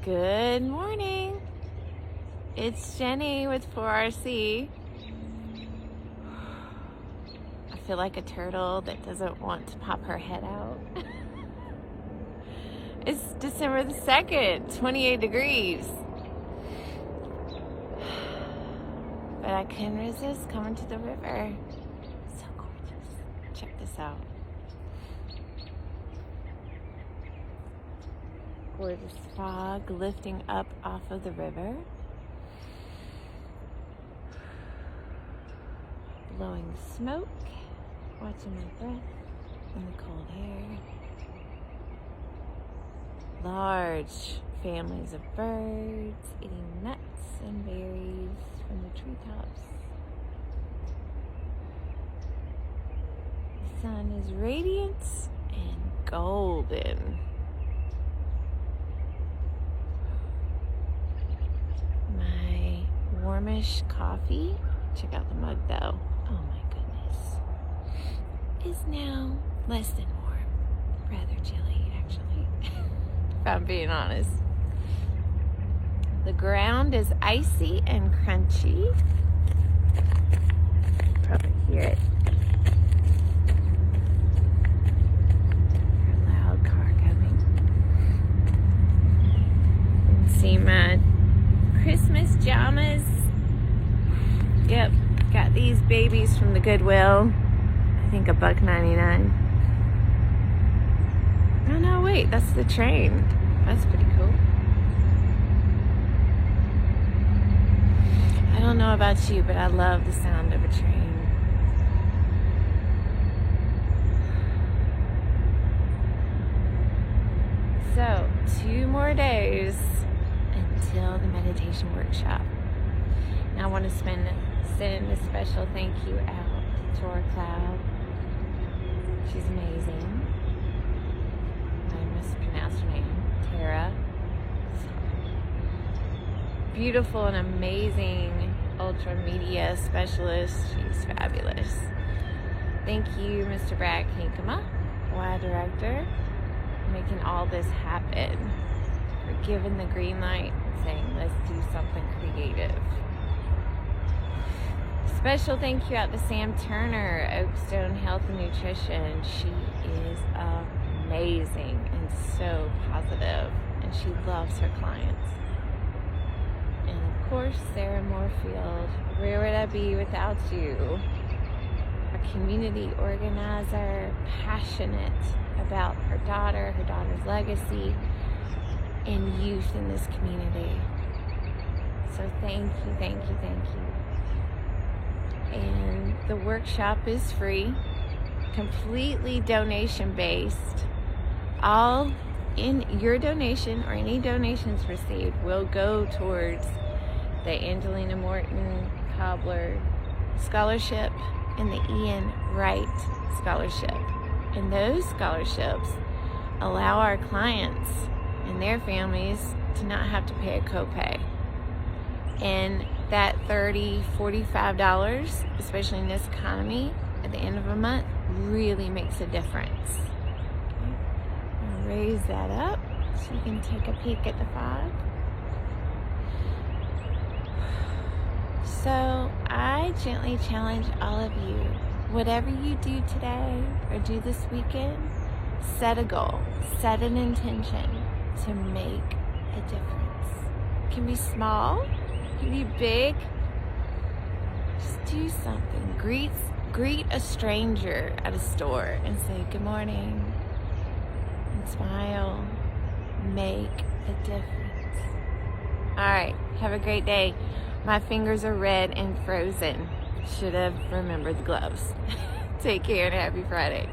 Good morning. It's Jenny with 4RC. I feel like a turtle that doesn't want to pop her head out. It's December the 2nd, 28 degrees. But I couldn't resist coming to the river. So gorgeous. Check this out. Gorgeous fog lifting up off of the river. Blowing smoke. Watching my breath in the cold air. Large families of birds eating nuts and berries from the treetops. The sun is radiant and golden. My warmish coffee, check out the mug though, oh my goodness, is now less than warm, rather chilly actually, if I'm being honest. The ground is icy and crunchy. Probably hear it. A loud car coming. And see my Christmas pajamas. Yep, got these babies from the Goodwill. I think $1.99. Oh no, wait, that's the train. That's pretty cool. I don't know about you, but I love the sound of a train. So, 2 more days until the meditation workshop. Now I want to send a special thank you out to our cloud. She's amazing. I mispronounced her name. Tara. Beautiful and amazing ultra media specialist. She's fabulous. Thank you, Mr. Brad Hinkema, Y Director, for making all this happen. For giving the green light and saying, let's do something creative. Special thank you out to Sam Turner, Oakstone Health and Nutrition. She is amazing and so positive, and she loves her clients. And of course, Sarah Moorfield. Where would I be without you? A community organizer, passionate about her daughter's legacy, and youth in this community. So thank you, thank you, thank you. And the workshop is free, completely donation-based. All in your donation or any donations received will go towards the Angelina Morton Cobbler Scholarship and the Ian Wright Scholarship. And those scholarships allow our clients and their families to not have to pay a copay. And that $30, $45, especially in this economy, at the end of a month, really makes a difference. Okay. I'll raise that up so you can take a peek at the fog. So I gently challenge all of you, whatever you do today or do this weekend, set a goal, set an intention to make a difference. It can be small, it can be big. Just do something. Greet a stranger at a store and say good morning and smile. Make a difference. All right, have a great day. My fingers are red and frozen. Should have remembered the gloves. Take care and happy Friday.